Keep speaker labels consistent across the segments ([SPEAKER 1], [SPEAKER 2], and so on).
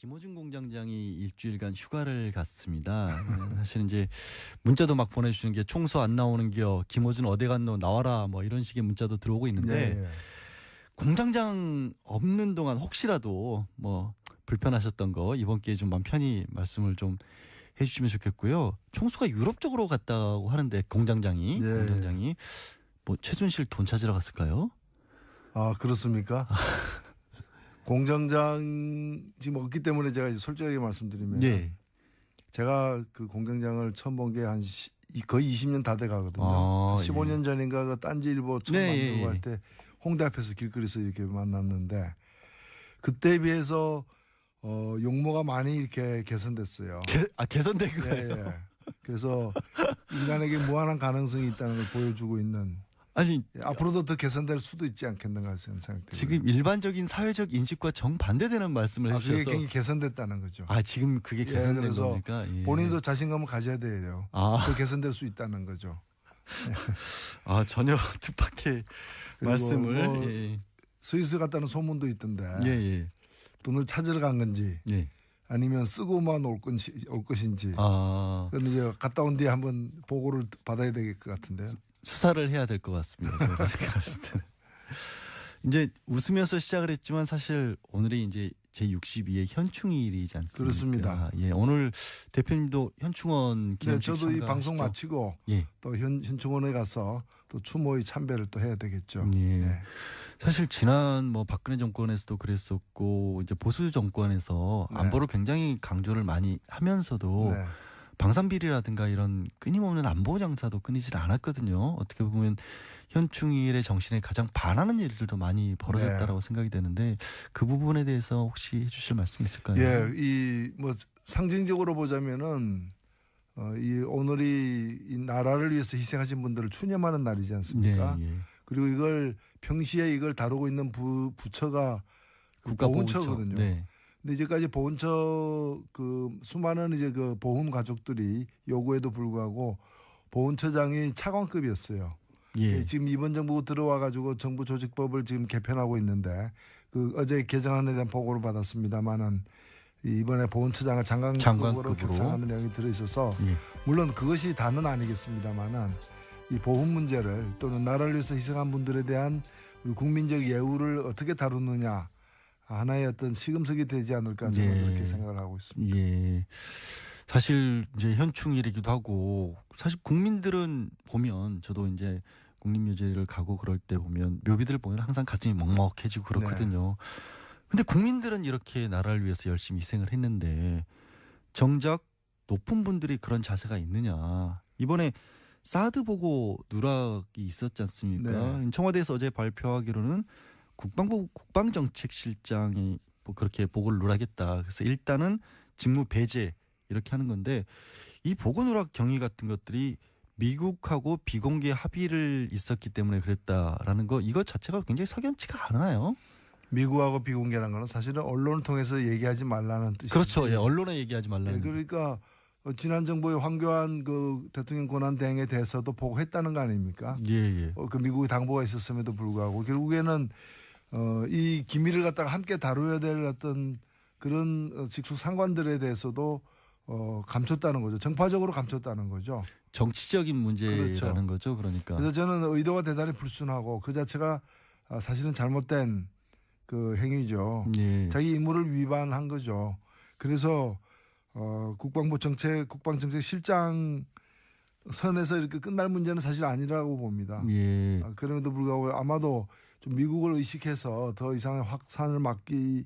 [SPEAKER 1] 김호중 공장장이 일주일간 휴가를 갔습니다. 사실 이제 문자도 막 보내주시는 게 총수 안 나오는겨, 김호중 어디 갔노, 나와라, 뭐 이런 식의 문자도 들어오고 있는데
[SPEAKER 2] 네.
[SPEAKER 1] 공장장 없는 동안 혹시라도 뭐 불편하셨던 거 이번 기회에 좀 마음 편히 말씀을 좀 해주시면 좋겠고요. 총수가 유럽 쪽으로 갔다고 하는데 공장장이 뭐 최순실 돈 찾으러 갔을까요?
[SPEAKER 2] 아 그렇습니까? 공장장 지금 없기 때문에 제가 이제 솔직하게 말씀드리면
[SPEAKER 1] 네.
[SPEAKER 2] 제가 그 공장장을 처음 본 게 한 거의 20년 다 돼 가거든요. 15년 전인가 그 딴지일보 처음 만들고 할 때 홍대 앞에서 길거리에서 이렇게 만났는데 그때에 비해서 용모가 많이 이렇게 개선됐어요.
[SPEAKER 1] 개선된 거예요?
[SPEAKER 2] 예. 그래서 인간에게 무한한 가능성이 있다는 걸 보여주고 있는.
[SPEAKER 1] 아니
[SPEAKER 2] 앞으로도 더 개선될 수도 있지 않겠는가 생각돼요.
[SPEAKER 1] 지금 일반적인 사회적 인식과 정반대되는 말씀을 해주셔서
[SPEAKER 2] 그게 굉장히 개선됐다는 거죠.
[SPEAKER 1] 지금 그게 개선된 겁니까?
[SPEAKER 2] 본인도 자신감을 가져야 돼요. 더 개선될 수 있다는 거죠.
[SPEAKER 1] 전혀 뜻밖의 말씀을.
[SPEAKER 2] 뭐 스위스 갔다는 소문도 있던데 돈을 찾으러 간 건지 아니면 쓰고만 올 것인지 그건 이제 갔다 온 뒤에 한번 보고를 받아야 될 것 같은데요.
[SPEAKER 1] 수사를 해야 될 것 같습니다. 제가 생각했을 때는. 이제 웃으면서 시작을 했지만 사실 오늘이 이제 제62회 현충일이지 않습니까?
[SPEAKER 2] 그렇습니다.
[SPEAKER 1] 예, 오늘 대표님도 현충원 기념식
[SPEAKER 2] 저도 이 방송 마치고 또 현충원에 가서 또 추모의 참배를 또 해야 되겠죠.
[SPEAKER 1] 사실 지난 뭐 박근혜 정권에서도 그랬었고 이제 보수 정권에서 안보를 굉장히 강조를 많이 하면서도 방산비리라든가 이런 끊임없는 안보 장사도 끊이질 않았거든요. 어떻게 보면 현충일의 정신에 가장 반하는 일들도 많이 벌어졌다라고 생각이 되는데 그 부분에 대해서 혹시 해주실 말씀 있을까요?
[SPEAKER 2] 이 뭐 상징적으로 보자면은 이 오늘이 이 나라를 위해서 희생하신 분들을 추념하는 날이지 않습니까? 그리고 이걸 평시에 이걸 다루고 있는 부처가 보훈처거든요. 근데 이제까지 보훈처 그 수많은 이제 그 보훈 가족들이 요구에도 불구하고 보훈처장이 차관급이었어요. 지금 이번 정부 들어와 가지고 정부 조직법을 지금 개편하고 있는데 그 어제 개정안에 대한 보고를 받았습니다만은 이번에 보훈처장을 장관급으로 격상하는 내용이 들어 있어서 물론 그것이 다는 아니겠습니다만은 이 보훈 문제를 또는 나라를 위해서 희생한 분들에 대한 국민적 예우를 어떻게 다루느냐. 하나의 어떤 시금석이 되지 않을까 저는 그렇게 생각을 하고 있습니다.
[SPEAKER 1] 사실 이제 현충일이기도 하고 사실 국민들은 보면 저도 이제 국립묘지를 가고 그럴 때 보면 묘비들 보면 항상 가슴이 먹먹해지고 그렇거든요. 근데 국민들은 이렇게 나라를 위해서 열심히 희생을 했는데 정작 높은 분들이 그런 자세가 있느냐. 이번에 사드 보고 누락이 있었지 않습니까? 청와대에서 어제 발표하기로는 국방부 국방정책실장이 뭐 그렇게 보고를 누락했다. 그래서 일단은 직무 배제 이렇게 하는 건데 이 보고 누락 경위 같은 것들이 미국하고 비공개 합의를 있었기 때문에 그랬다라는 거 이것 자체가 굉장히 석연치가 않아요.
[SPEAKER 2] 미국하고 비공개라는 거는 사실은 언론을 통해서 얘기하지 말라는 뜻이죠.
[SPEAKER 1] 그렇죠. 언론에 얘기하지 말라는.
[SPEAKER 2] 그러니까 지난 정부의 황교안 그 대통령 권한 대행에 대해서도 보고했다는 거 아닙니까? 그 미국의 당부가 있었음에도 불구하고 결국에는 이 기밀을 갖다가 함께 다루어야 될 어떤 그런 직속 상관들에 대해서도 감췄다는 거죠. 정파적으로 감췄다는 거죠.
[SPEAKER 1] 정치적인 문제라는 거죠. 그러니까.
[SPEAKER 2] 그래서 저는 의도가 대단히 불순하고 그 자체가 사실은 잘못된 그 행위죠. 자기 임무를 위반한 거죠. 그래서 국방부 국방정책실장 선에서 이렇게 끝날 문제는 사실 아니라고 봅니다. 그럼에도 불구하고 아마도 좀 미국을 의식해서 더 이상의 확산을 막기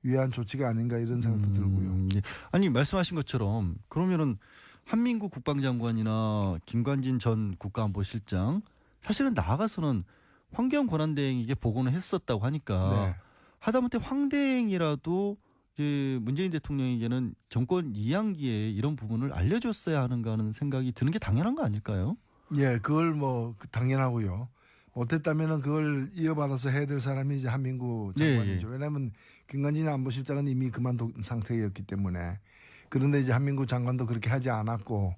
[SPEAKER 2] 위한 조치가 아닌가 이런 생각도 들고요.
[SPEAKER 1] 아니 말씀하신 것처럼 그러면은 한민구 국방장관이나 김관진 전 국가안보실장 사실은 나아가서는 황교안 권한대행에게 보고는 했었다고 하니까 하다못해 황대행이라도 이제 문재인 대통령에게는 정권 2학기에 이런 부분을 알려줬어야 하는가 하는 생각이 드는 게 당연한 거 아닐까요?
[SPEAKER 2] 그걸 뭐 당연하고요. 못했다면은 그걸 이어받아서 해야 될 사람이 이제 한민구 장관이죠. 왜냐하면 김관진 안보실장은 이미 그만둔 상태였기 때문에. 그런데 이제 한민구 장관도 그렇게 하지 않았고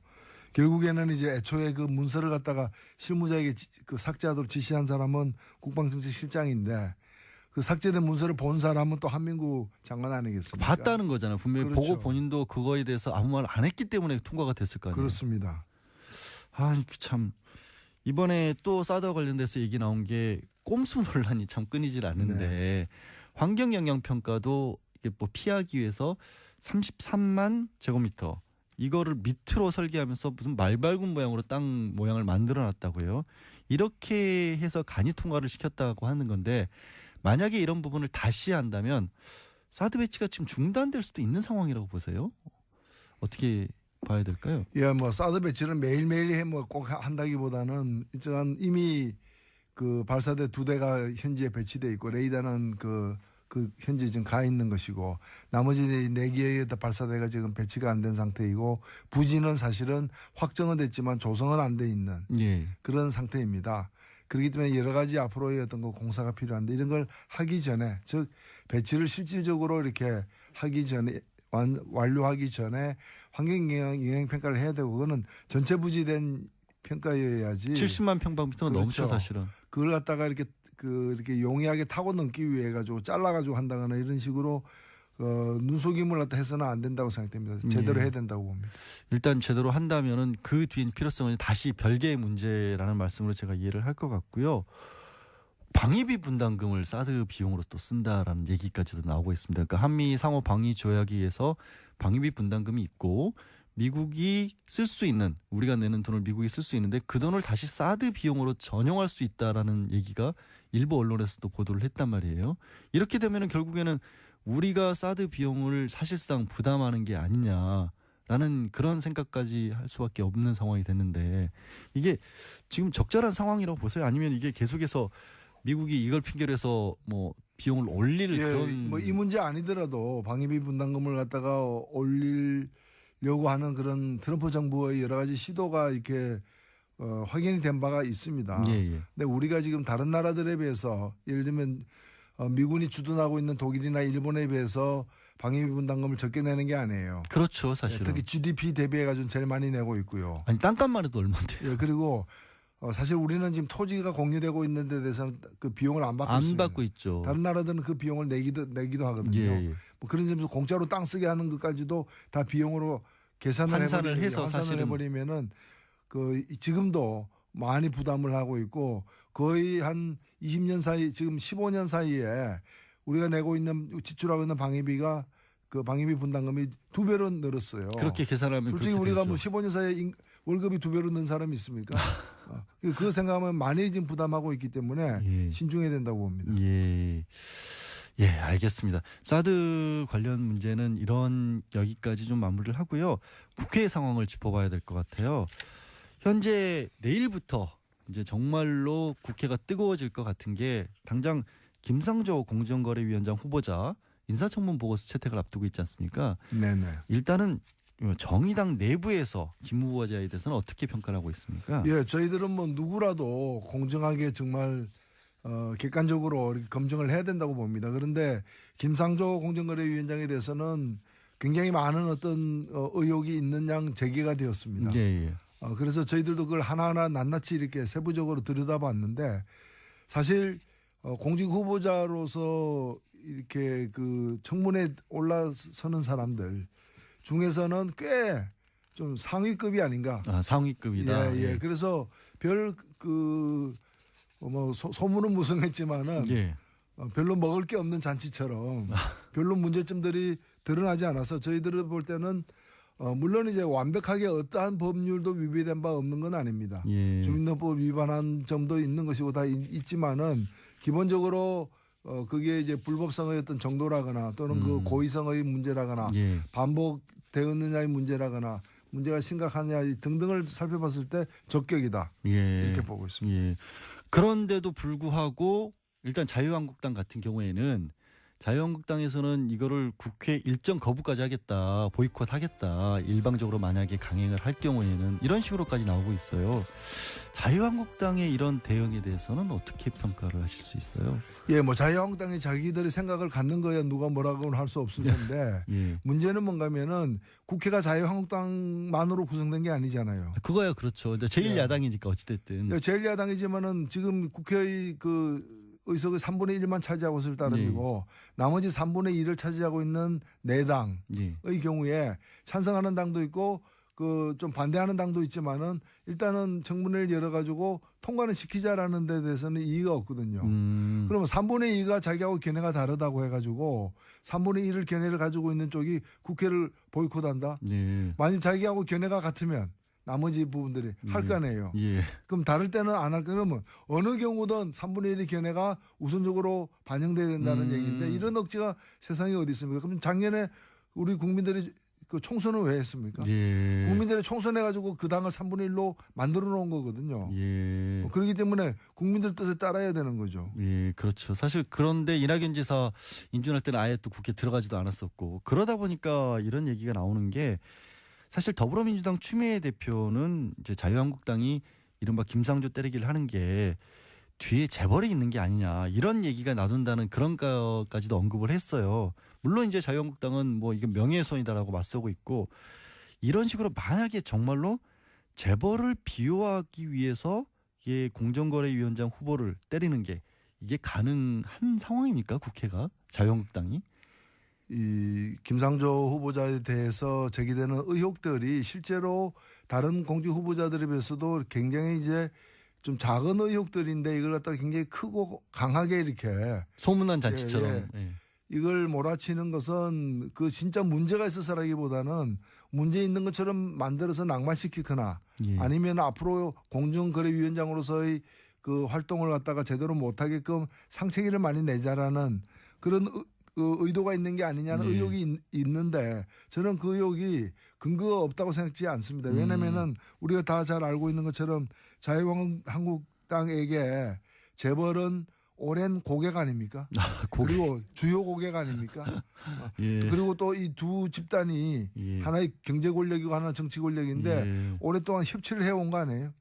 [SPEAKER 2] 결국에는 이제 애초에 그 문서를 갖다가 실무자에게 그 삭제하도록 지시한 사람은 국방정책실장인데 그 삭제된 문서를 본 사람은 또 한민구 장관 아니겠습니까?
[SPEAKER 1] 봤다는 거잖아요. 분명히
[SPEAKER 2] 그렇죠.
[SPEAKER 1] 보고 본인도 그거에 대해서 아무 말 안 했기 때문에 통과가 됐을 거 아니에요.
[SPEAKER 2] 그렇습니다.
[SPEAKER 1] 아, 참 이번에 또 사드와 관련돼서 얘기 나온 게 꼼수 논란이 참 끊이질 않는데
[SPEAKER 2] 네.
[SPEAKER 1] 환경 영향 평가도 이게 뭐 피하기 위해서 33만 제곱미터 이거를 밑으로 설계하면서 무슨 말발굽 모양으로 땅 모양을 만들어 놨다고요. 이렇게 해서 간이 통과를 시켰다고 하는 건데 만약에 이런 부분을 다시 한다면 사드 배치가 지금 중단될 수도 있는 상황이라고 보세요. 어떻게 봐야 될까요?
[SPEAKER 2] 예, 뭐 사드 배치를 매일매일 해 뭐 꼭 한다기보다는 일정한 이미 그 발사대 2대가 현지에 배치돼 있고 레이더는 그 현재 지금 가 있는 것이고 나머지 4개의 발사대가 지금 배치가 안 된 상태이고 부지는 사실은 확정은 됐지만 조성은 안 돼 있는
[SPEAKER 1] 예.
[SPEAKER 2] 그런 상태입니다. 그렇기 때문에 여러 가지 앞으로의 어떤 그 공사가 필요한데 이런 걸 하기 전에 즉 배치를 실질적으로 이렇게 하기 전에 완료하기 전에 환경 영향 평가를 해야 되고 그거는 전체 부지된 평가여야지.
[SPEAKER 1] 70만 평방미터는
[SPEAKER 2] 그렇죠.
[SPEAKER 1] 넘죠 사실은.
[SPEAKER 2] 그걸 갖다가 이렇게 용이하게 타고 넘기 위해 가지고 잘라가지고 한다거나 이런 식으로 눈속임을 갖다 해서는 안 된다고 생각됩니다. 제대로 해야 된다고 봅니다.
[SPEAKER 1] 일단 제대로 한다면은 그 뒤엔 필요성은 다시 별개의 문제라는 말씀으로 제가 이해를 할 것 같고요. 방위비 분담금을 사드 비용으로 또 쓴다라는 얘기까지도 나오고 있습니다. 그러니까 한미 상호 방위 조약에 의해서 방위비 분담금이 있고 미국이 쓸 수 있는 우리가 내는 돈을 미국이 쓸 수 있는데 그 돈을 다시 사드 비용으로 전용할 수 있다라는 얘기가 일부 언론에서도 보도를 했단 말이에요. 이렇게 되면은 결국에는 우리가 사드 비용을 사실상 부담하는 게 아니냐라는 그런 생각까지 할 수밖에 없는 상황이 됐는데 이게 지금 적절한 상황이라고 보세요? 아니면 이게 계속해서 미국이 이걸 핑계로 해서 뭐 비용을 올릴 그런
[SPEAKER 2] 뭐 이 문제 아니더라도 방위비 분담금을 갖다가 올리려고 하는 그런 트럼프 정부의 여러 가지 시도가 이렇게 확인이 된 바가 있습니다. 근데 우리가 지금 다른 나라들에 비해서 예를 들면 미군이 주둔하고 있는 독일이나 일본에 비해서 방위비 분담금을 적게 내는 게 아니에요.
[SPEAKER 1] 그렇죠, 사실은.
[SPEAKER 2] 특히 GDP 대비해 가지고 제일 많이 내고 있고요.
[SPEAKER 1] 아니 땅값만 해도 얼마인데요?
[SPEAKER 2] 예, 그리고 사실 우리는 지금 토지가 공유되고 있는 데 대해서는 그 비용을 안 받고 있습니다.
[SPEAKER 1] 안 받고 있죠.
[SPEAKER 2] 다른 나라들은 그 비용을 내기도 하거든요. 뭐 그런 점에서 공짜로 땅 쓰게 하는 것까지도 다 비용으로 환산을 해서 해버리면은 그 지금도 많이 부담을 하고 있고 거의 한 20년 사이 지금 15년 사이에 우리가 내고 있는 지출하고 있는 방위비가 그 방위비 분담금이 2배로 늘었어요.
[SPEAKER 1] 그렇게 계산하면
[SPEAKER 2] 솔직히 우리가 뭐 15년 사이에 월급이 2배로 는 사람이 있습니까? 그거 생각하면 많이 지금 부담하고 있기 때문에 신중해야 된다고 봅니다.
[SPEAKER 1] 예, 알겠습니다. 사드 관련 문제는 이런 여기까지 좀 마무리를 하고요. 국회 상황을 짚어봐야 될 것 같아요. 현재 내일부터 이제 정말로 국회가 뜨거워질 것 같은 게 당장 김상조 공정거래위원장 후보자 인사청문 보고서 채택을 앞두고 있지 않습니까?
[SPEAKER 2] 네네.
[SPEAKER 1] 일단은 정의당 내부에서 김 후보자에 대해서는 어떻게 평가를 하고 있습니까?
[SPEAKER 2] 예, 저희들은 뭐 누구라도 공정하게 정말 객관적으로 검증을 해야 된다고 봅니다. 그런데 김상조 공정거래위원장에 대해서는 굉장히 많은 어떤 의혹이 있는 양 제기가 되었습니다. 그래서 저희들도 그걸 하나하나 낱낱이 이렇게 세부적으로 들여다봤는데 사실 공직 후보자로서 이렇게 그 청문회에 올라서는 사람들 중에서는 꽤 좀 상위급이 아닌가.
[SPEAKER 1] 상위급이다.
[SPEAKER 2] 예. 그래서 별 소문은 무성했지만은 별로 먹을 게 없는 잔치처럼 별로 문제점들이 드러나지 않아서 저희들을 볼 때는 물론 이제 완벽하게 어떠한 법률도 위배된 바 없는 건 아닙니다. 주민등록법 위반한 점도 있는 것이고 다 있지만은 기본적으로 그게 이제 불법성의 어떤 정도라거나 또는 그 고의성의 문제라거나 반복되었느냐의 문제라거나 문제가 심각하냐 등등을 살펴봤을 때 적격이다. 이렇게 보고 있습니다.
[SPEAKER 1] 그런데도 불구하고 일단 자유한국당 같은 경우에는 자유한국당에서는 이거를 국회 일정 거부까지 하겠다, 보이콧하겠다, 일방적으로 만약에 강행을 할 경우에는 이런 식으로까지 나오고 있어요. 자유한국당의 이런 대응에 대해서는 어떻게 평가를 하실 수 있어요?
[SPEAKER 2] 예, 뭐 자유한국당이 자기들의 생각을 갖는 거야 누가 뭐라고는 할 수 없을 텐데 문제는 뭔가면은 국회가 자유한국당만으로 구성된 게 아니잖아요.
[SPEAKER 1] 그거야 그렇죠. 제일 야당이니까 어찌됐든.
[SPEAKER 2] 제일 야당이지만은 지금 국회의 그 의석의 3분의 1만 차지하고 있을 따름이고 나머지 3분의 2를 차지하고 있는 4당의 경우에 찬성하는 당도 있고 그 좀 반대하는 당도 있지만은 일단은 청문회를 열어가지고 통과는 시키자라는 데 대해서는 이의가 없거든요. 그러면 3분의 2가 자기하고 견해가 다르다고 해가지고 3분의 1을 견해를 가지고 있는 쪽이 국회를 보이콧한다. 만약 자기하고 견해가 같으면 나머지 부분들이 할 거 아니에요. 그럼 다를 때는 안 할 거면 어느 경우든 3분의 1의 견해가 우선적으로 반영돼야 된다는 얘기인데 이런 억지가 세상에 어디 있습니까? 그럼 작년에 우리 국민들이 그 총선을 왜 했습니까? 국민들이 총선해가지고 그 당을 3분의 1로 만들어 놓은 거거든요. 그렇기 때문에 국민들 뜻에 따라야 되는 거죠.
[SPEAKER 1] 그렇죠. 사실 그런데 이낙연 지사 인준할 때는 아예 또 국회 들어가지도 않았었고 그러다 보니까 이런 얘기가 나오는 게 사실 더불어민주당 추미애 대표는 이제 자유한국당이 이른바 김상조 때리기를 하는 게 뒤에 재벌이 있는 게 아니냐 이런 얘기가 나돈다는 그런 것까지도 언급을 했어요. 물론 이제 자유한국당은 뭐 이건 명예훼손이다라고 맞서고 있고 이런 식으로 만약에 정말로 재벌을 비호하기 위해서 이게 공정거래위원장 후보를 때리는 게 이게 가능한 상황입니까? 국회가 자유한국당이?
[SPEAKER 2] 이 김상조 후보자에 대해서 제기되는 의혹들이 실제로 다른 공직 후보자들에 비해서도 굉장히 이제 좀 작은 의혹들인데 이걸 갖다가 굉장히 크고 강하게 이렇게
[SPEAKER 1] 소문난 잔치처럼
[SPEAKER 2] 이걸 몰아치는 것은 그 진짜 문제가 있어서라기보다는 문제 있는 것처럼 만들어서 낭만시키거나 아니면 앞으로 공정거래위원장으로서의 그 활동을 갖다가 제대로 못하게끔 상체기를 많이 내자라는 그런 의도가 있는 게 아니냐는 의혹이 있는데 저는 그 의혹이 근거가 없다고 생각지 않습니다. 왜냐하면은 우리가 다 잘 알고 있는 것처럼 자유한국당에게 재벌은 오랜 고객 아닙니까? 그리고 주요 고객 아닙니까? 그리고 또 이 두 집단이 하나의 경제 권력이고 하나는 정치 권력인데 오랫동안 협치를 해온 거 아니에요?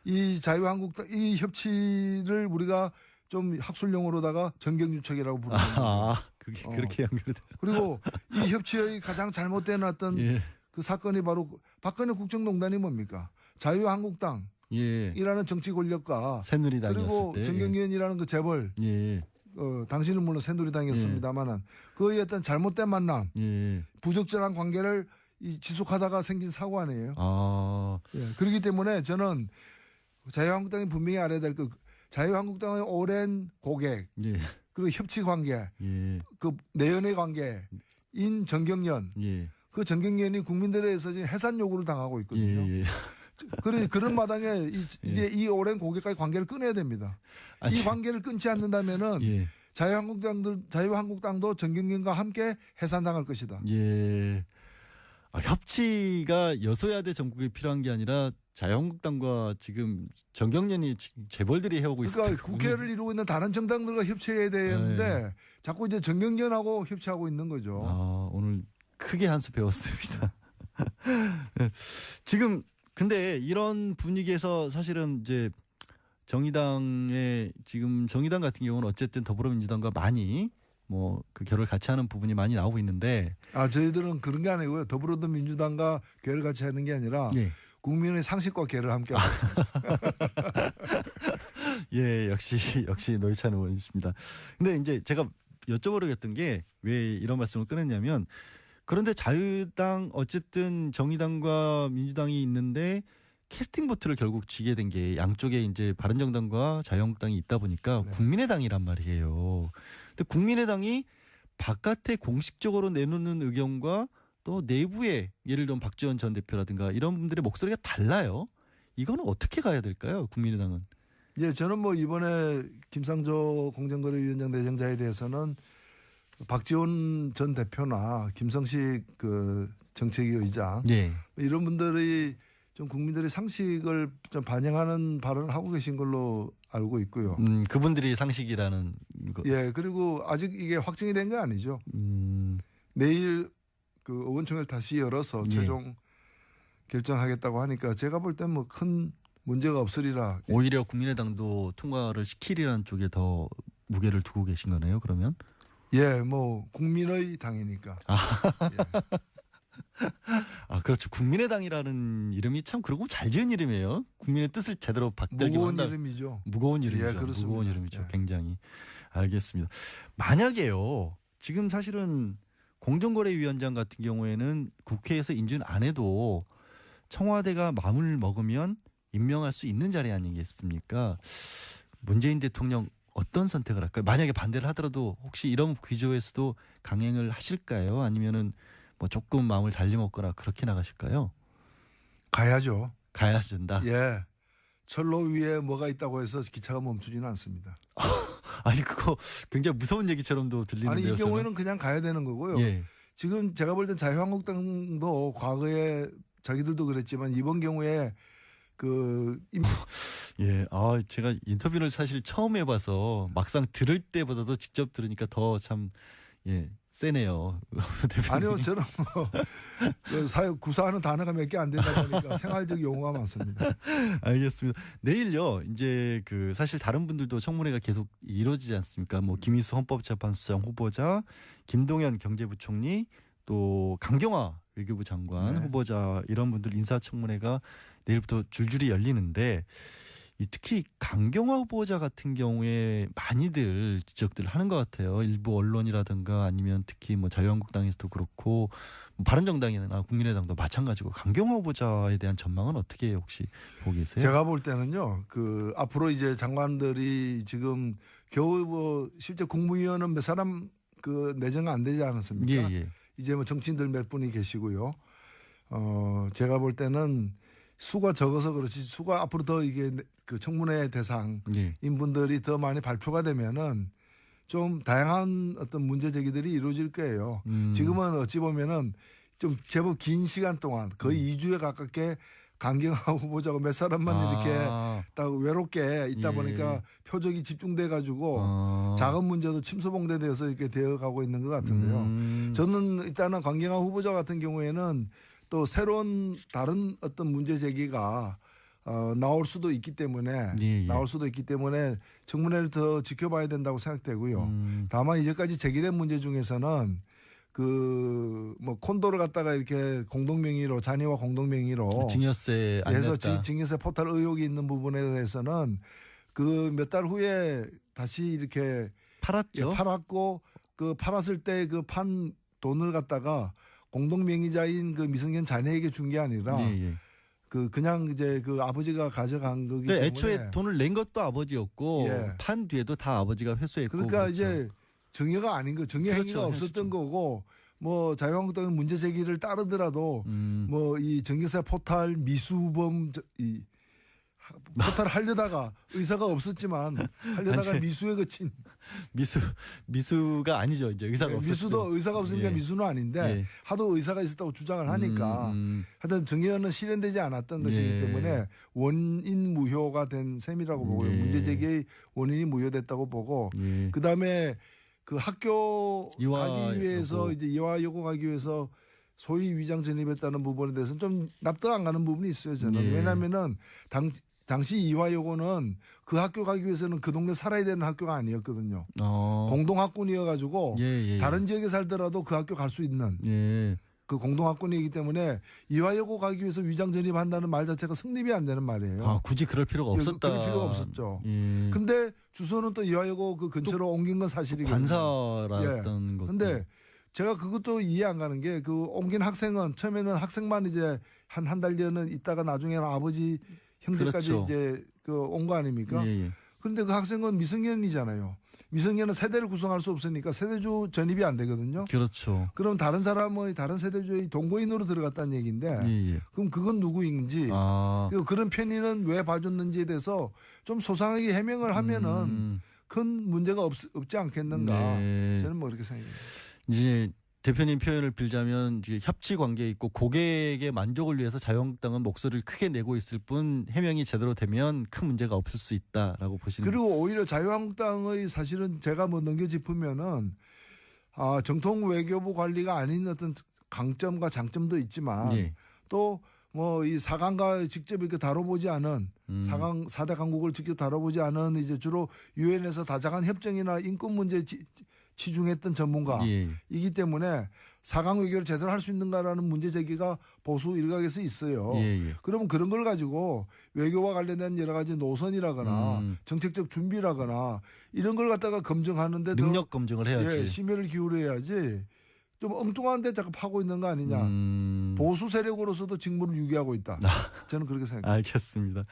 [SPEAKER 2] 이 자유한국당 이 협치를 우리가 좀 학술용어로다가 정경유착이라고 부르는 거예요.
[SPEAKER 1] 그게 그렇게 연결돼.
[SPEAKER 2] 그리고 이 협치의 가장 잘못된 어떤 그 사건이 바로 박근혜 국정농단이 뭡니까? 자유한국당이라는 정치 권력과 그리고 정경련이라는 그 재벌. 당신은 물론 새누리당이었습니다만은 그의 어떤 잘못된 만남, 부적절한 관계를 지속하다가 생긴 사고 아니에요. 그렇기 때문에 저는 자유한국당이 분명히 알아야 될 그 자유한국당의 오랜 고객 그리고 협치 관계 그 내연의 관계인 정경련 그 정경련이 국민들에 의해서 지금 해산 요구를 당하고 있거든요. 그런 마당에 이제 이 오랜 고객과의 관계를 끊어야 됩니다. 이 관계를 끊지 않는다면은 자유한국당도 정경련과 함께 해산당할 것이다.
[SPEAKER 1] 협치가 여소야대 전국에 필요한 게 아니라 자유한국당과 지금 정경련이 재벌들이 해오고 있습니다.
[SPEAKER 2] 그러니까 국회를 이루고 있는 다른 정당들과 협치해야 되는데 자꾸 이제 정경련하고 협치하고 있는 거죠.
[SPEAKER 1] 오늘 크게 한 수 배웠습니다. 지금 근데 이런 분위기에서 사실은 이제 정의당의 지금 정의당 같은 경우는 어쨌든 더불어민주당과 많이 뭐 그 결을 같이 하는 부분이 많이 나오고 있는데
[SPEAKER 2] 저희들은 그런 게 아니고요. 더불어민주당과 결을 같이 하는 게 아니라 국민의 상식과 결을 함께 하고 있습니다.
[SPEAKER 1] 역시 노회찬 의원이십니다. 근데 이제 제가 여쭤보려고 게 왜 이런 말씀을 꺼냈냐면 그런데 자유당 어쨌든 정의당과 민주당이 있는데 캐스팅 보트를 결국 쥐게 된 게 양쪽에 이제 바른정당과 자유한국당이 있다 보니까 국민의당이란 말이에요. 근데 국민의당이 바깥에 공식적으로 내놓는 의견과 또 내부에 예를 들면 박지원 전 대표라든가 이런 분들의 목소리가 달라요. 이거는 어떻게 가야 될까요? 국민의당은.
[SPEAKER 2] 저는 뭐 이번에 김상조 공정거래위원장 내정자에 대해서는 박지원 전 대표나 김성식 그 정책위 의장 이런 분들이 좀 국민들의 상식을 좀 반영하는 발언을 하고 계신 걸로 알고 있고요.
[SPEAKER 1] 그분들이 상식이라는 거.
[SPEAKER 2] 그리고 아직 이게 확정이 된 거 아니죠. 내일 그 의원총회를 다시 열어서 최종 결정하겠다고 하니까 제가 볼 땐 뭐 큰 문제가 없으리라.
[SPEAKER 1] 오히려 국민의당도 통과를 시키리라는 쪽에 더 무게를 두고 계신 거네요. 그러면?
[SPEAKER 2] 뭐 국민의 당이니까.
[SPEAKER 1] 아 그렇죠. 국민의당이라는 이름이 참 그러고 잘 지은 이름이에요. 국민의 뜻을 제대로 받들기만
[SPEAKER 2] 무거운
[SPEAKER 1] 한다.
[SPEAKER 2] 이름이죠.
[SPEAKER 1] 무거운 이름이죠.
[SPEAKER 2] 예, 그렇습니다.
[SPEAKER 1] 무거운 이름이죠.
[SPEAKER 2] 예.
[SPEAKER 1] 굉장히. 알겠습니다. 만약에요. 지금 사실은 공정거래위원장 같은 경우에는 국회에서 인준 안 해도 청와대가 마음을 먹으면 임명할 수 있는 자리 아니겠습니까? 문재인 대통령 어떤 선택을 할까요? 만약에 반대를 하더라도 혹시 이런 기조에서도 강행을 하실까요? 아니면은 뭐 조금 마음을 달리먹거나 그렇게 나가실까요?
[SPEAKER 2] 가야죠.
[SPEAKER 1] 가야 된다.
[SPEAKER 2] 예. 철로 위에 뭐가 있다고 해서 기차가 멈추지는 않습니다.
[SPEAKER 1] 아니 그거 굉장히 무서운 얘기처럼도 들리는데요.
[SPEAKER 2] 아니 이
[SPEAKER 1] 저는.
[SPEAKER 2] 경우에는 그냥 가야 되는 거고요.
[SPEAKER 1] 예.
[SPEAKER 2] 지금 제가 볼 땐 자유한국당도 과거에 자기들도 그랬지만 이번 경우에
[SPEAKER 1] 예, 아 제가 인터뷰를 사실 처음 해봐서 막상 들을 때보다도 직접 들으니까 더 참 예 세네요.
[SPEAKER 2] 아니요 저는 구사하는 단어가 몇 개 안 되다 보니까 생활적 용어가 많습니다.
[SPEAKER 1] 알겠습니다. 내일요 이제 그 사실 다른 분들도 청문회가 계속 이루어지지 않습니까? 뭐 김희수 헌법재판소장 후보자, 김동연 경제부총리, 또 강경화 외교부 장관
[SPEAKER 2] 네.
[SPEAKER 1] 후보자 이런 분들 인사청문회가 내일부터 줄줄이 열리는데 특히 강경화 후보자 같은 경우에 많이들 지적들 하는 것 같아요. 일부 언론이라든가 아니면 특히 뭐 자유한국당에서도 그렇고 뭐 바른정당이나 국민의당도 마찬가지고 강경화 후보자에 대한 전망은 어떻게 혹시 보고 계세요?
[SPEAKER 2] 제가 볼 때는요. 앞으로 이제 장관들이 지금 겨우 뭐 실제 국무위원은 몇 사람 내정 안 되지 않았습니까?
[SPEAKER 1] 예, 예.
[SPEAKER 2] 이제 뭐 정치인들 몇 분이 계시고요. 제가 볼 때는 수가 적어서 그렇지 수가 앞으로 더 이게 청문회 대상인
[SPEAKER 1] 예.
[SPEAKER 2] 분들이 더 많이 발표가 되면은 좀 다양한 어떤 문제 제기들이 이루어질 거예요. 지금은 어찌 보면은 좀 제법 긴 시간 동안 거의 2주에 가깝게 강경화 후보자고 몇 사람만 이렇게 딱 외롭게 있다
[SPEAKER 1] 예.
[SPEAKER 2] 보니까 표적이 집중돼 가지고 작은 문제도 침소봉대돼서 이렇게 되어가고 있는 것 같은데요. 저는 일단은 강경화 후보자 같은 경우에는 또 새로운 다른 어떤 문제 제기가 나올 수도 있기 때문에
[SPEAKER 1] 예, 예.
[SPEAKER 2] 나올 수도 있기 때문에 청문회를 더 지켜봐야 된다고 생각되고요. 다만 이제까지 제기된 문제 중에서는 뭐 콘도를 갖다가 이렇게 공동명의로 자녀와 공동명의로
[SPEAKER 1] 증여세 안
[SPEAKER 2] 해서
[SPEAKER 1] 냈다.
[SPEAKER 2] 증여세 포탈 의혹이 있는 부분에 대해서는 몇 달 후에 다시 이렇게
[SPEAKER 1] 팔았죠.
[SPEAKER 2] 팔았고 팔았을 때 판 돈을 갖다가 공동명의자인 미성년 자녀에게 준 게 아니라
[SPEAKER 1] 예, 예.
[SPEAKER 2] 그냥 이제 아버지가 가져간 거기 때문에
[SPEAKER 1] 애초에 돈을 낸 것도 아버지였고
[SPEAKER 2] 예.
[SPEAKER 1] 판 뒤에도 다 아버지가 회수했고
[SPEAKER 2] 그러니까
[SPEAKER 1] 그렇죠.
[SPEAKER 2] 이제 증여가 아닌 거 증여 행위가
[SPEAKER 1] 그렇죠.
[SPEAKER 2] 없었던 거고 뭐 자유한국당은 문제 제기를 따르더라도 뭐 이 증여세 포탈 미수범 이 포탈 하려다가 의사가 없었지만 하려다가
[SPEAKER 1] 아니,
[SPEAKER 2] 미수에 그친
[SPEAKER 1] 미수가 아니죠. 이제 의사가 없었죠.
[SPEAKER 2] 미수도 의사가 없으니까
[SPEAKER 1] 예.
[SPEAKER 2] 미수는 아닌데
[SPEAKER 1] 예.
[SPEAKER 2] 하도 의사가 있었다고 주장을 하니까 하여튼 증여는 실현되지 않았던 것이기
[SPEAKER 1] 예.
[SPEAKER 2] 때문에 원인 무효가 된 셈이라고 보고요.
[SPEAKER 1] 예.
[SPEAKER 2] 문제 제기의 원인이 무효됐다고 보고
[SPEAKER 1] 예.
[SPEAKER 2] 그다음에 학교
[SPEAKER 1] 이화
[SPEAKER 2] 가기 위해서
[SPEAKER 1] 여고.
[SPEAKER 2] 이제 이화여고 가기 위해서 소위 위장 전입했다는 부분에 대해서는 좀 납득 안 가는 부분이 있어요. 저는
[SPEAKER 1] 예.
[SPEAKER 2] 왜냐하면은 당시 이화여고는 그 학교 가기 위해서는 그 동네 살아야 되는 학교가 아니었거든요. 공동학군이어가지고
[SPEAKER 1] 예, 예.
[SPEAKER 2] 다른 지역에 살더라도 그 학교 갈 수 있는
[SPEAKER 1] 예.
[SPEAKER 2] 그 공동학군이기 때문에 이화여고 가기 위해서 위장 전입한다는 말 자체가 성립이 안 되는 말이에요.
[SPEAKER 1] 아 굳이 그럴 필요가 없었다.
[SPEAKER 2] 그럴 필요가 없었죠.
[SPEAKER 1] 예.
[SPEAKER 2] 근데 주소는 또 이화여고 근처로 옮긴 건 사실이거든요.
[SPEAKER 1] 관사라던 것.
[SPEAKER 2] 근데 제가 그것도 이해 안 가는 게 옮긴 학생은 처음에는 학생만 이제 한 달 뒤에는 있다가 나중에는 아버지 형제까지
[SPEAKER 1] 그렇죠.
[SPEAKER 2] 이제 온 거 아닙니까?
[SPEAKER 1] 예, 예.
[SPEAKER 2] 그런데 그 학생은 미성년이잖아요. 미성년은 세대를 구성할 수 없으니까 세대주 전입이 안 되거든요.
[SPEAKER 1] 그렇죠.
[SPEAKER 2] 그럼 다른 사람의 다른 세대주의 동거인으로 들어갔다는 얘기인데
[SPEAKER 1] 예, 예.
[SPEAKER 2] 그럼 그건 누구인지 그리고 그런 편의는 왜 봐줬는지에 대해서 좀 소상하게 해명을 하면은 큰 문제가 없지 않겠는가.
[SPEAKER 1] 네.
[SPEAKER 2] 저는 뭐 그렇게 생각해요.
[SPEAKER 1] 이제 대표님 표현을 빌자면 이제 협치 관계에 있고 고객의 만족을 위해서 자유한국당은 목소리를 크게 내고 있을 뿐 해명이 제대로 되면 큰 문제가 없을 수 있다라고 보시는.
[SPEAKER 2] 그리고 오히려 자유한국당의 사실은 제가 뭐 넘겨짚으면은 정통 외교부 관리가 아닌 어떤 강점과 장점도 있지만
[SPEAKER 1] 예.
[SPEAKER 2] 또 뭐 이 사강과 직접 이렇게 다뤄보지 않은 4대 강국을 직접 다뤄보지 않은 이제 주로 유엔에서 다자간 협정이나 인권 문제에 치중했던 전문가이기
[SPEAKER 1] 예.
[SPEAKER 2] 때문에 4강 외교를 제대로 할 수 있는가라는 문제 제기가 보수 일각에서 있어요. 그러면 그런 걸 가지고 외교와 관련된 여러 가지 노선이라거나 정책적 준비라거나 이런 걸 갖다가 검증하는데
[SPEAKER 1] 능력 검증을 해야지.
[SPEAKER 2] 심혈을 기울여야지. 좀 엉뚱한 데 자꾸 파고 있는 거 아니냐. 보수 세력으로서도 직무를 유기하고 있다. 저는 그렇게 생각합니다.
[SPEAKER 1] 알겠습니다.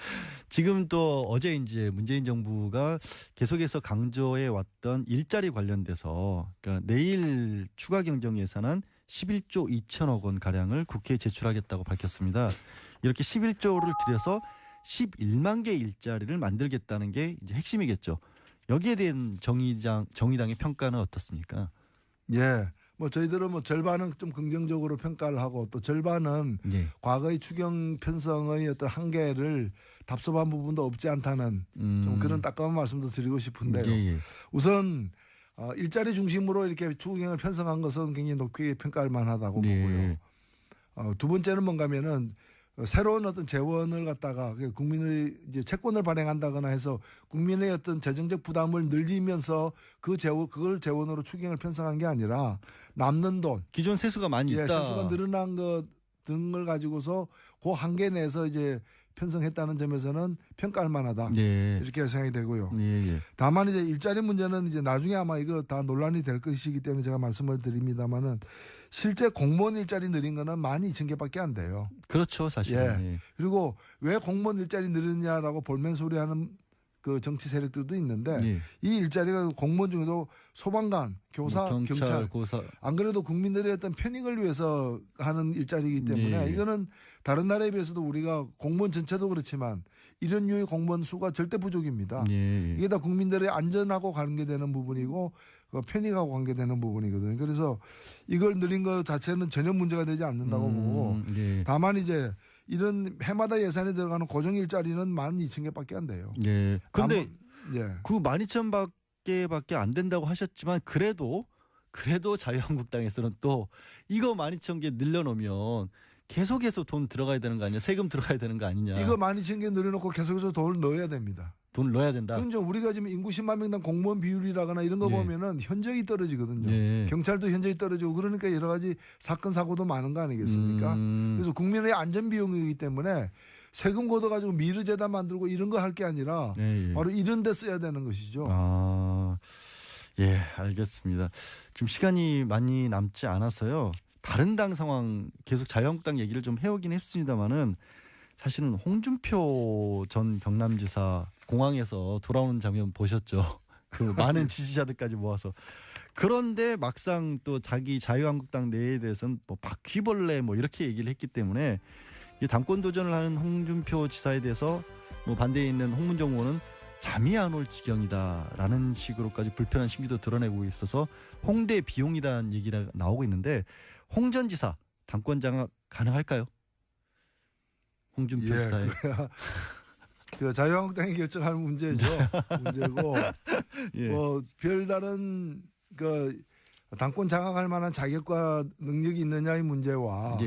[SPEAKER 1] 지금 또 어제 이제 문재인 정부가 계속해서 강조해 왔던 일자리 관련돼서 그러니까 내일 추가 경정 예산안 11조 2천억 원 가량을 국회에 제출하겠다고 밝혔습니다. 이렇게 11조를 들여서 11만 개 일자리를 만들겠다는 게 이제 핵심이겠죠. 여기에 대한 정의당의 평가는 어떻습니까?
[SPEAKER 2] 예. 뭐 저희들은 뭐 절반은 좀 긍정적으로 평가를 하고 또 절반은 과거의 추경 편성의 어떤 한계를 답습한 부분도 없지 않다는 좀 그런 따끔한 말씀도 드리고 싶은데요. 우선 일자리 중심으로 이렇게 추경을 편성한 것은 굉장히 높게 평가할 만하다고 보고요. 두 번째는 뭔가면은 새로운 어떤 재원을 갖다가 국민의 이제 채권을 발행한다거나 해서 국민의 어떤 재정적 부담을 늘리면서 그걸 재원으로 추경을 편성한 게 아니라 남는 돈,
[SPEAKER 1] 기존 세수가 많이 있다.
[SPEAKER 2] 세수가 늘어난 것 등을 가지고서 그 한계 내에서 이제 편성했다는 점에서는 평가할 만하다. 이렇게 생각이 되고요. 다만 이제 일자리 문제는 이제 나중에 아마 이거 다 논란이 될 것이기 때문에 제가 말씀을 드립니다만은 실제 공무원 일자리 늘린 거는 12,000개밖에 안 돼요.
[SPEAKER 1] 그렇죠, 사실.
[SPEAKER 2] 그리고 왜 공무원 일자리 늘리냐라고 볼멘소리하는 그 정치 세력들도 있는데 이 일자리가 공무원 중에도 소방관, 교사, 경찰,
[SPEAKER 1] 고사.
[SPEAKER 2] 안 그래도 국민들의 어떤 편익을 위해서 하는 일자리이기 때문에 이거는 다른 나라에 비해서도 우리가 공무원 전체도 그렇지만 이런 류의 공무원 수가 절대 부족입니다. 이게 다 국민들의 안전하고 관계되는 부분이고 편익하고 관계되는 부분이거든요. 그래서 이걸 늘린 것 자체는 전혀 문제가 되지 않는다고 보고 다만 이제 이런 해마다 예산에 들어가는 고정 일자리는 12,000개밖에 안 돼요.
[SPEAKER 1] 그런데 그 12,000개밖에 안 된다고 하셨지만 그래도 자유한국당에서는 또 이거 12,000개 늘려놓으면 계속해서 돈 들어가야 되는 거 아니냐, 세금 들어가야 되는 거 아니냐.
[SPEAKER 2] 이거 12,000개 늘려놓고 계속해서 돈을 넣어야 됩니다.
[SPEAKER 1] 돈을 넣어야 된다.
[SPEAKER 2] 그럼 우리가 지금 인구 10만 명당 공무원 비율이라거나 이런 거 보면은 현저히 떨어지거든요. 경찰도 현저히 떨어지고 그러니까 여러 가지 사건 사고도 많은 거 아니겠습니까? 그래서 국민의 안전 비용이기 때문에 세금 걷어가지고 미르재단 만들고 이런 거 할 게 아니라 바로 이런 데 써야 되는 것이죠.
[SPEAKER 1] 알겠습니다. 좀 시간이 많이 남지 않아서요. 다른 당 상황 계속 자유한국당 얘기를 좀 해오긴 했습니다만은 사실은 홍준표 전 경남지사 공항에서 돌아오는 장면 보셨죠? 그 많은 지지자들까지 모아서. 그런데 막상 또 자기 자유한국당 내에 대해서는 뭐 바퀴벌레 뭐 이렇게 얘기를 했기 때문에 당권 도전을 하는 홍준표 지사에 대해서 뭐 반대에 있는 홍문정 의원은 잠이 안 올 지경이다라는 식으로까지 불편한 심기도 드러내고 있어서 홍대 비용이다는 얘기가 나오고 있는데 홍 전 지사 당권 장악 가능할까요? 홍준표 지사의
[SPEAKER 2] 그 자유한국당이 결정할 문제죠. 문제고 뭐 별다른 그 당권 장악할 만한 자격과 능력이 있느냐의 문제와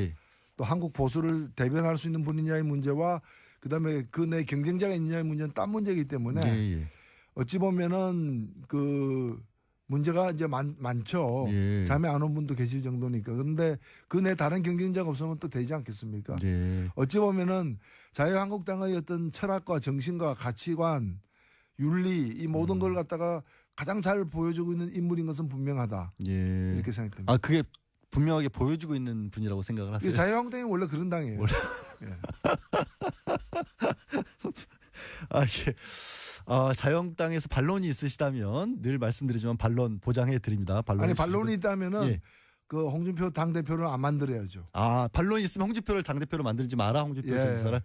[SPEAKER 2] 또 한국 보수를 대변할 수 있는 분이냐의 문제와 그다음에 그 내 경쟁자가 있느냐의 문제는 딴 문제이기 때문에 어찌 보면은 그 문제가 이제 많죠. 잠이 안 온 분도 계실 정도니까. 그런데 그 내 다른 경쟁자가 없으면 또 되지 않겠습니까? 어찌 보면은 자유한국당의 어떤 철학과 정신과 가치관, 윤리 이 모든 걸 갖다가 가장 잘 보여주고 있는 인물인 것은 분명하다. 이렇게 생각됩니다.
[SPEAKER 1] 그게 분명하게 보여주고 있는 분이라고 생각을 하세요?
[SPEAKER 2] 자유한국당이 원래 그런 당이에요.
[SPEAKER 1] 자유한국당에서 반론이 있으시다면 늘 말씀드리지만 반론 보장해 드립니다.
[SPEAKER 2] 반론이 있다면은 그 홍준표 당 대표를 안 만들어야죠.
[SPEAKER 1] 반론이 있으면 홍준표를 당 대표로 만들지 마라. 홍준표 전 지사를.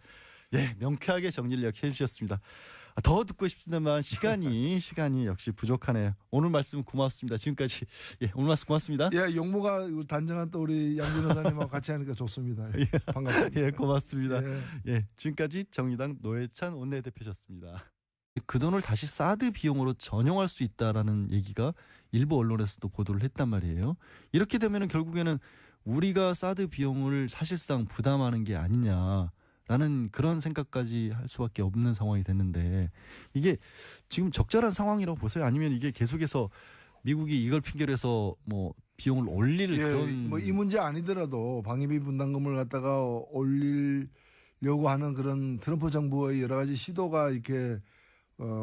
[SPEAKER 1] 명쾌하게 정리를 이렇게 해주셨습니다. 더 듣고 싶습니다만 시간이 역시 부족하네요. 오늘 말씀 고맙습니다. 지금까지 오늘 말씀 고맙습니다.
[SPEAKER 2] 용모가 단정한 또 우리 양 변호사님하고 같이 하니까 좋습니다. 반갑습니다.
[SPEAKER 1] 고맙습니다. 지금까지 정의당 노회찬 원내대표셨습니다. 그 돈을 다시 사드 비용으로 전용할 수 있다라는 얘기가 일부 언론에서도 보도를 했단 말이에요. 이렇게 되면은 결국에는 우리가 사드 비용을 사실상 부담하는 게 아니냐라는 그런 생각까지 할 수밖에 없는 상황이 됐는데 이게 지금 적절한 상황이라고 보세요? 아니면 이게 계속해서 미국이 이걸 핑계로 해서 뭐 비용을 올릴
[SPEAKER 2] 예,
[SPEAKER 1] 그런
[SPEAKER 2] 뭐 이 문제 아니더라도 방위비 분담금을 갖다가 올리려고 하는 그런 트럼프 정부의 여러 가지 시도가 이렇게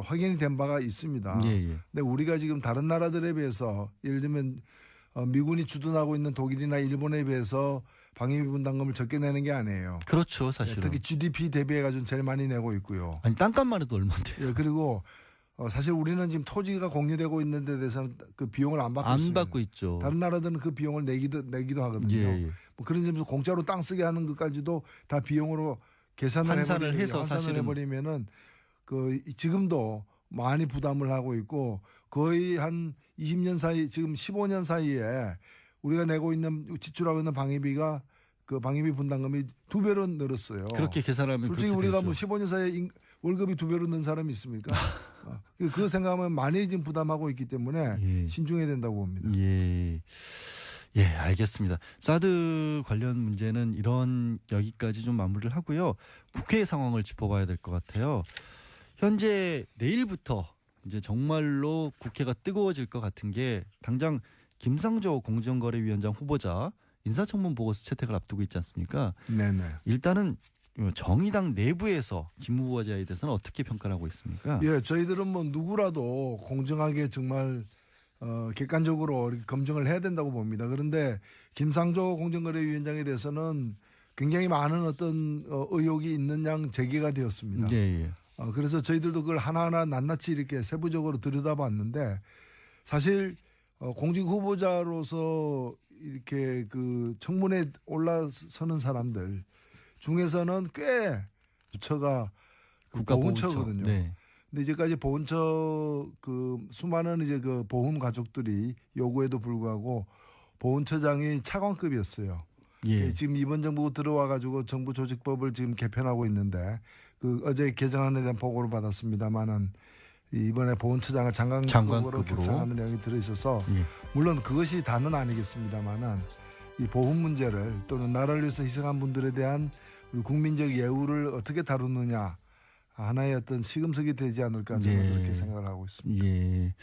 [SPEAKER 2] 확인이 된 바가 있습니다.
[SPEAKER 1] 예, 예.
[SPEAKER 2] 근데 우리가 지금 다른 나라들에 비해서 예를 들면 미군이 주둔하고 있는 독일이나 일본에 비해서 방위비 분담금을 적게 내는 게 아니에요.
[SPEAKER 1] 그렇죠, 사실은.
[SPEAKER 2] 특히 GDP 대비해가지고 제일 많이 내고 있고요.
[SPEAKER 1] 아니 땅값만 해도 얼마인데요?
[SPEAKER 2] 예, 그리고 사실 우리는 지금 토지가 공유되고 있는 데 대해서는 그 비용을 안 받고 있습니다.
[SPEAKER 1] 안 받고 있죠.
[SPEAKER 2] 다른 나라들은 그 비용을 내기도 하거든요.
[SPEAKER 1] 예, 예.
[SPEAKER 2] 뭐 그런 점에서 공짜로 땅 쓰게 하는 것까지도 다 비용으로 계산을
[SPEAKER 1] 해서 사실은
[SPEAKER 2] 해버리면은 그 지금도 많이 부담을 하고 있고 거의 한 20년 사이 지금 15년 사이에 우리가 내고 있는 지출하고 있는 방위비가 그 방위비 분담금이 2배로 늘었어요.
[SPEAKER 1] 그렇게 계산하면
[SPEAKER 2] 솔직히
[SPEAKER 1] 그렇게
[SPEAKER 2] 우리가
[SPEAKER 1] 되죠.
[SPEAKER 2] 뭐 15년 사이에 월급이 2배로 는 사람이 있습니까? 그 생각하면 많이 지금 부담하고 있기 때문에
[SPEAKER 1] 예.
[SPEAKER 2] 신중해야 된다고 봅니다.
[SPEAKER 1] 예. 예, 알겠습니다. 사드 관련 문제는 이런 여기까지 좀 마무리를 하고요. 국회 상황을 짚어봐야 될 것 같아요. 현재 내일부터 이제 정말로 국회가 뜨거워질 것 같은 게 당장 김상조 공정거래위원장 후보자 인사청문 보고서 채택을 앞두고 있지 않습니까?
[SPEAKER 2] 네네.
[SPEAKER 1] 일단은 정의당 내부에서 김 후보자에 대해서는 어떻게 평가를 하고 있습니까?
[SPEAKER 2] 예, 저희들은 뭐 누구라도 공정하게 정말 객관적으로 이렇게 검증을 해야 된다고 봅니다. 그런데 김상조 공정거래위원장에 대해서는 굉장히 많은 어떤 의혹이 있는 양 제기가 되었습니다.
[SPEAKER 1] 예, 예.
[SPEAKER 2] 그래서 저희들도 그걸 하나하나 낱낱이 이렇게 세부적으로 들여다봤는데 사실 공직 후보자로서 이렇게 그 청문회에 올라서는 사람들 중에서는 꽤 부처가 보훈처거든요.
[SPEAKER 1] 네.
[SPEAKER 2] 근데 이제까지 보훈처 그 수많은 이제 그 보훈 가족들이 요구에도 불구하고 보훈처장이 차관급이었어요.
[SPEAKER 1] 예.
[SPEAKER 2] 지금 이번 정부 들어와 가지고 정부 조직법을 지금 개편하고 있는데 그 어제 개정안에 대한 보고를 받았습니다만은 이번에 보훈처장을 장관급으로 격상하는 내용이 들어 있어서
[SPEAKER 1] 예.
[SPEAKER 2] 물론 그것이 다는 아니겠습니다만은 이 보훈 문제를 또는 나라를 위해서 희생한 분들에 대한 우리 국민적 예우를 어떻게 다루느냐 하나의 어떤 시금석이 되지 않을까 저는
[SPEAKER 1] 예.
[SPEAKER 2] 그렇게 생각을 하고 있습니다.
[SPEAKER 1] 예.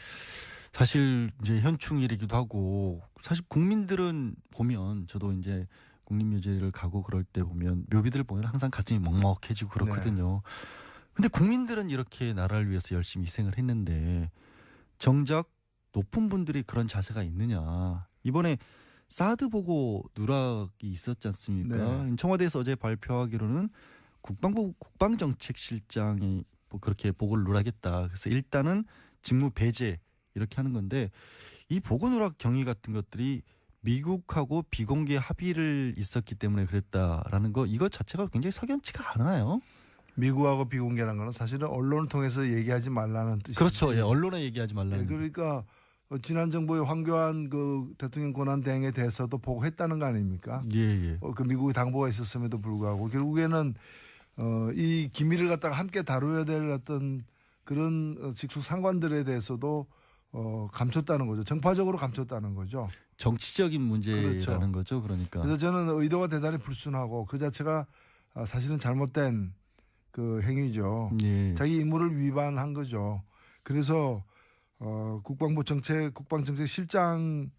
[SPEAKER 1] 사실 이제 현충일이기도 하고 사실 국민들은 보면 저도 이제 국립묘지를 가고 그럴 때 보면 묘비들 보면 항상 가슴이 먹먹해지고 그렇거든요. 근데 국민들은 이렇게 나라를 위해서 열심히 희생을 했는데 정작 높은 분들이 그런 자세가 있느냐. 이번에 사드 보고 누락이 있었지 않습니까?
[SPEAKER 2] 네.
[SPEAKER 1] 청와대에서 어제 발표하기로는 국방부 국방정책실장이 뭐 그렇게 보고를 누락했다. 그래서 일단은 직무 배제 이렇게 하는 건데 이 보고 누락 경위 같은 것들이 미국하고 비공개 합의를 있었기 때문에 그랬다라는 거 이것 자체가 굉장히 석연치가 않아요.
[SPEAKER 2] 미국하고 비공개라는 거는 사실은 언론을 통해서 얘기하지 말라는 뜻이죠.
[SPEAKER 1] 그렇죠. 예, 언론에 얘기하지 말라는.
[SPEAKER 2] 그러니까 지난 정부의 황교안 그 대통령 권한 대행에 대해서도 보고했다는 거 아닙니까?
[SPEAKER 1] 예, 예.
[SPEAKER 2] 그 미국의 당부가 있었음에도 불구하고 결국에는 이 기밀을 갖다가 함께 다루어야 될 어떤 그런 직속 상관들에 대해서도 감췄다는 거죠. 정파적으로 감췄다는 거죠.
[SPEAKER 1] 정치적인 문제라는
[SPEAKER 2] 그렇죠.
[SPEAKER 1] 거죠. 그러니까.
[SPEAKER 2] 그래서 저는 의도가 대단히 불순하고 그 자체가 사실은 잘못된 그 행위죠.
[SPEAKER 1] 예.
[SPEAKER 2] 자기 임무를 위반한 거죠. 그래서 국방부 국방정책실장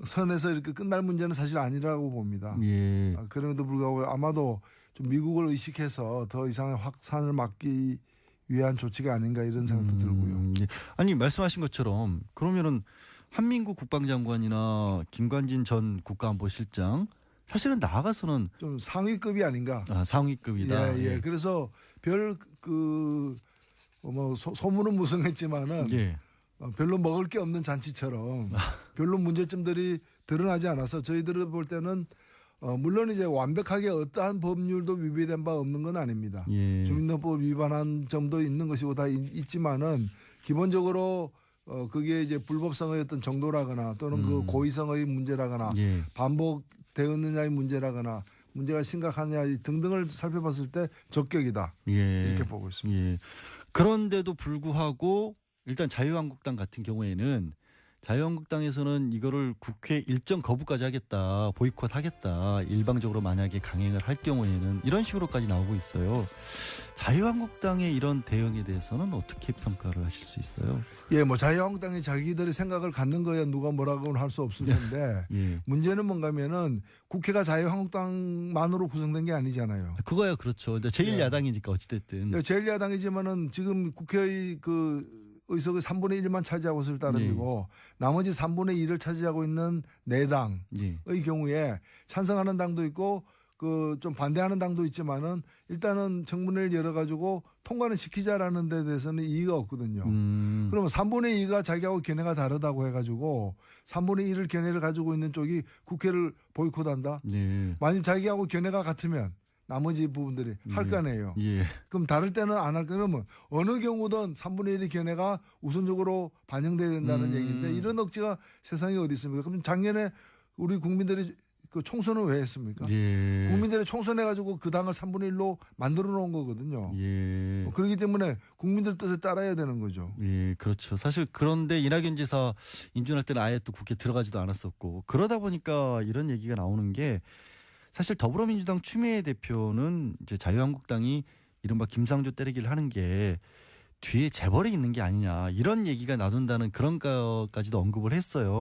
[SPEAKER 2] 선에서 이렇게 끝날 문제는 사실 아니라고 봅니다.
[SPEAKER 1] 예.
[SPEAKER 2] 그럼에도 불구하고 아마도 좀 미국을 의식해서 더 이상의 확산을 막기 위한 조치가 아닌가 이런 생각도 들고요.
[SPEAKER 1] 예. 아니 말씀하신 것처럼 그러면은 한민구 국방장관이나 김관진 전 국가안보실장 사실은 나아가서는
[SPEAKER 2] 좀 상위급이 아닌가.
[SPEAKER 1] 상위급이다.
[SPEAKER 2] 예. 그래서 별 뭐 소문은 무성했지만은
[SPEAKER 1] 예.
[SPEAKER 2] 별로 먹을 게 없는 잔치처럼 별로 문제점들이 드러나지 않아서 저희들을 볼 때는 물론 이제 완벽하게 어떠한 법률도 위배된 바 없는 건 아닙니다.
[SPEAKER 1] 예.
[SPEAKER 2] 주민등록법 위반한 점도 있는 것이고 다 있지만은 기본적으로 그게 이제 불법성의 어떤 정도라거나 또는 그 고의성의 문제라거나
[SPEAKER 1] 예.
[SPEAKER 2] 반복되었느냐의 문제라거나 문제가 심각하냐 등등을 살펴봤을 때 적격이다.
[SPEAKER 1] 예.
[SPEAKER 2] 이렇게 보고 있습니다.
[SPEAKER 1] 예. 그런데도 불구하고 일단 자유한국당 같은 경우에는 자유한국당에서는 이거를 국회 일정 거부까지 하겠다, 보이콧하겠다, 일방적으로 만약에 강행을 할 경우에는 이런 식으로까지 나오고 있어요. 자유한국당의 이런 대응에 대해서는 어떻게 평가를 하실 수 있어요?
[SPEAKER 2] 예, 뭐 자유한국당이 자기들의 생각을 갖는 거야 누가 뭐라고는 할 수 없을 텐데
[SPEAKER 1] 예.
[SPEAKER 2] 문제는 뭔가면은 국회가 자유한국당만으로 구성된 게 아니잖아요.
[SPEAKER 1] 그거야 그렇죠. 제일
[SPEAKER 2] 예.
[SPEAKER 1] 야당이니까 어찌됐든.
[SPEAKER 2] 제일 야당이지만은 지금 국회의 그 의석의 3분의 1만 차지하고 있을 따름이고 나머지 3분의 2를 차지하고 있는 4당의 경우에 찬성하는 당도 있고 그 좀 반대하는 당도 있지만은 일단은 청문회를 열어가지고 통과는 시키자라는 데 대해서는 이의가 없거든요. 그러면 3분의 2가 자기하고 견해가 다르다고 해가지고 3분의 1을 견해를 가지고 있는 쪽이 국회를 보이콧한다. 만약 자기하고 견해가 같으면 나머지 부분들이 할 거 아니에요. 그럼 다를 때는 안 할 거면 그러면 어느 경우든 3분의 1의 견해가 우선적으로 반영돼야 된다는 얘기인데 이런 억지가 세상에 어디 있습니까? 그럼 작년에 우리 국민들이 그 총선을 왜 했습니까? 국민들이 총선해가지고 그 당을 3분의 1로 만들어 놓은 거거든요. 그렇기 때문에 국민들 뜻에 따라야 되는 거죠.
[SPEAKER 1] 그렇죠. 사실 그런데 이낙연 지사 인준할 때는 아예 또 국회 들어가지도 않았었고 그러다 보니까 이런 얘기가 나오는 게 사실 더불어민주당 추미애 대표는 이제 자유한국당이 이른바 김상조 때리기를 하는 게 뒤에 재벌이 있는 게 아니냐 이런 얘기가 나돈다는 그런 것까지도 언급을 했어요.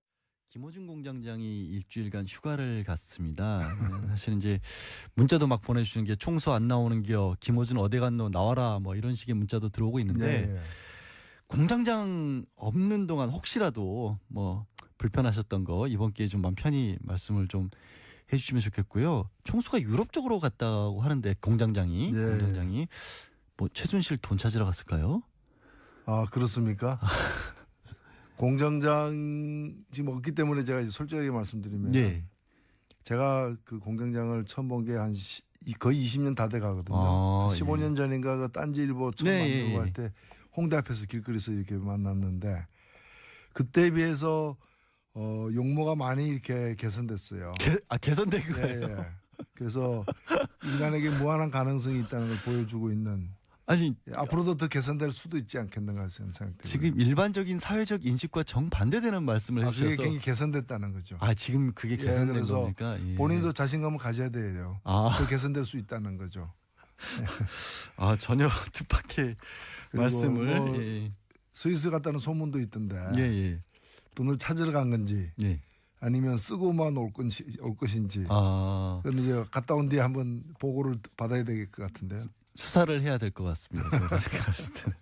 [SPEAKER 1] 김어준 공장장이 일주일간 휴가를 갔습니다. 사실 이제 문자도 막 보내주시는 게 총수 안 나오는겨, 김어준 어디 갔노 나와라 뭐 이런 식의 문자도 들어오고 있는데 공장장 없는 동안 혹시라도 뭐 불편하셨던 거 이번 기회에 좀 마음 편히 말씀을 좀 해주시면 좋겠고요. 총수가 유럽 쪽으로 갔다고 하는데 공장장이 뭐 최순실 돈 찾으러 갔을까요?
[SPEAKER 2] 아 그렇습니까? 공장장 지금 없기 때문에 제가 이제 솔직하게 말씀드리면 제가 그 공장장을 처음 본 게 한 거의 20년 다 돼 가거든요. 15년 전인가 그 딴지일보 처음 만들고 할 때 홍대 앞에서 길거리에서 이렇게 만났는데 그때에 비해서 용모가 많이 이렇게 개선됐어요.
[SPEAKER 1] 개선된 거예요?
[SPEAKER 2] 그래서 인간에게 무한한 가능성이 있다는 걸 보여주고 있는 앞으로도 더 개선될 수도 있지 않겠는가 생각돼요.
[SPEAKER 1] 지금 일반적인 사회적 인식과 정반대되는 말씀을 해주셔서
[SPEAKER 2] 그게 굉장히 개선됐다는 거죠.
[SPEAKER 1] 지금 그게 개선된 겁니까?
[SPEAKER 2] 본인도 자신감을 가져야 돼요. 더 개선될 수 있다는 거죠.
[SPEAKER 1] 전혀 뜻밖의 말씀을.
[SPEAKER 2] 뭐 스위스 갔다는 소문도 있던데 돈을 찾으러 간 건지 아니면 쓰고만 올 것인지 그건 이제 갔다 온 뒤에 한번 보고를 받아야 될 것 같은데요.
[SPEAKER 1] 수사를 해야 될 것 같습니다. 제가 생각했을 때는.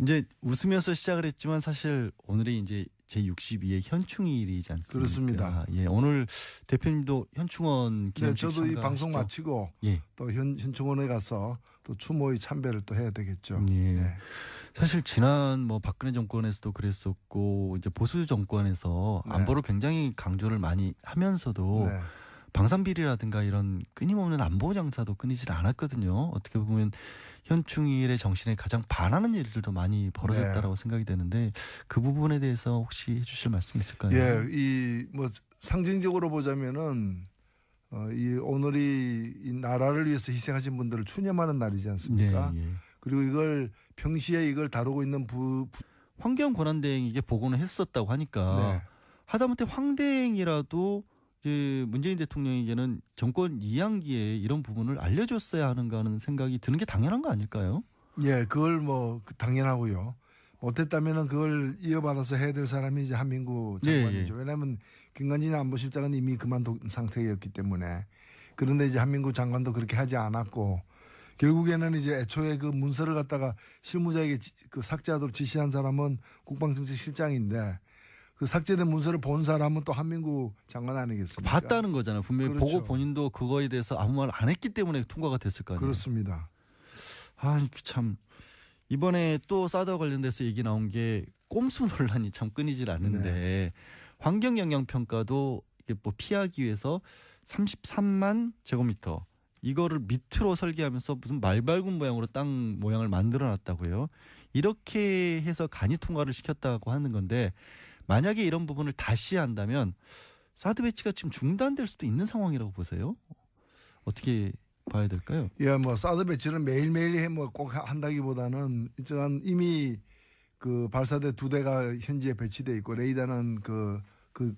[SPEAKER 1] 이제 웃으면서 시작을 했지만 사실 오늘이 이제 제62회 현충일이지 않습니까?
[SPEAKER 2] 그렇습니다.
[SPEAKER 1] 오늘 대표님도 현충원 기념식
[SPEAKER 2] 저도 이 방송 마치고 또 현충원에 가서 또 추모의 참배를 또 해야 되겠죠.
[SPEAKER 1] 사실 지난 뭐 박근혜 정권에서도 그랬었고 이제 보수 정권에서 안보를 굉장히 강조를 많이 하면서도 방산비리라든가 이런 끊임없는 안보 장사도 끊이질 않았거든요. 어떻게 보면 현충일의 정신에 가장 반하는 일들도 많이 벌어졌다라고 생각이 되는데 그 부분에 대해서 혹시 해주실 말씀 있을까요?
[SPEAKER 2] 이 뭐 상징적으로 보자면은 이 오늘이 이 나라를 위해서 희생하신 분들을 추념하는 날이지 않습니까? 그리고 이걸 평시에 이걸 다루고 있는
[SPEAKER 1] 환경권한대행에게 보고는 했었다고 하니까 하다못해 황대행이라도 이제 문재인 대통령에게는 정권 2학기에 이런 부분을 알려줬어야 하는가 하는 생각이 드는 게 당연한 거 아닐까요?
[SPEAKER 2] 그걸 뭐 당연하고요. 못했다면은 그걸 이어받아서 해야 될 사람이 이제 한민구 장관이죠. 왜냐하면 김관진 안보실장은 이미 그만둔 상태였기 때문에. 그런데 이제 한민구 장관도 그렇게 하지 않았고 결국에는 이제 애초에 그 문서를 갖다가 실무자에게 그 삭제하도록 지시한 사람은 국방정책실장인데. 그 삭제된 문서를 본 사람은 또 한민구 장관 아니겠습니까?
[SPEAKER 1] 봤다는 거잖아요. 분명히 보고 본인도 그거에 대해서 아무 말 안 했기 때문에 통과가 됐을 거 아니에요.
[SPEAKER 2] 그렇습니다.
[SPEAKER 1] 참 이번에 또 사드와 관련돼서 얘기 나온 게 꼼수 논란이 참 끊이질 않는데 환경 영향 평가도 이게 뭐 피하기 위해서 33만 제곱미터 이거를 밑으로 설계하면서 무슨 말발굽 모양으로 땅 모양을 만들어놨다고요. 이렇게 해서 간이 통과를 시켰다고 하는 건데. 만약에 이런 부분을 다시 한다면 사드 배치가 지금 중단될 수도 있는 상황이라고 보세요. 어떻게 봐야 될까요?
[SPEAKER 2] 뭐 사드 배치를 매일매일 꼭 한다기보다는 일정한 이미 그 발사대 2대가 현지에 배치돼 있고 레이더는 그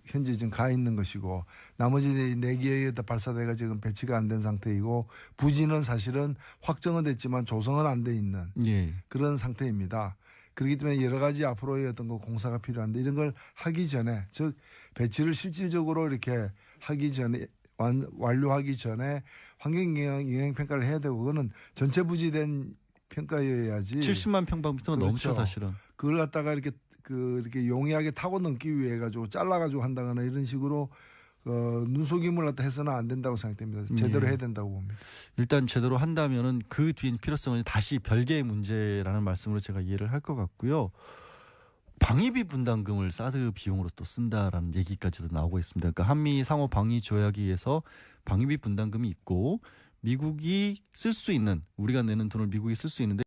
[SPEAKER 2] 현재 지금 가 있는 것이고 나머지 4개의 발사대가 지금 배치가 안 된 상태이고 부지는 사실은 확정은 됐지만 조성은 안 돼 있는
[SPEAKER 1] 예.
[SPEAKER 2] 그런 상태입니다. 그렇기 때문에 여러 가지 앞으로의 어떤 그 공사가 필요한데 이런 걸 하기 전에 즉 배치를 실질적으로 이렇게 하기 전에 완료하기 전에 환경 영향 평가를 해야 되고 그거는 전체 부지된 평가여야지.
[SPEAKER 1] 70만 평방미터가
[SPEAKER 2] 그렇죠.
[SPEAKER 1] 넘죠 사실은.
[SPEAKER 2] 그걸 갖다가 이렇게 용이하게 타고 넘기 위해 가지고 잘라가지고 한다거나 이런 식으로 눈속임을 갖다 해서는 안 된다고 생각됩니다. 제대로 해야 된다고 봅니다.
[SPEAKER 1] 일단 제대로 한다면은 그 뒤엔 필요성은 다시 별개의 문제라는 말씀으로 제가 이해를 할 것 같고요. 방위비 분담금을 사드 비용으로 또 쓴다라는 얘기까지도 나오고 있습니다. 그러니까 한미 상호 방위 조약에 의해서 방위비 분담금이 있고 미국이 쓸 수 있는 우리가 내는 돈을 미국이 쓸 수 있는데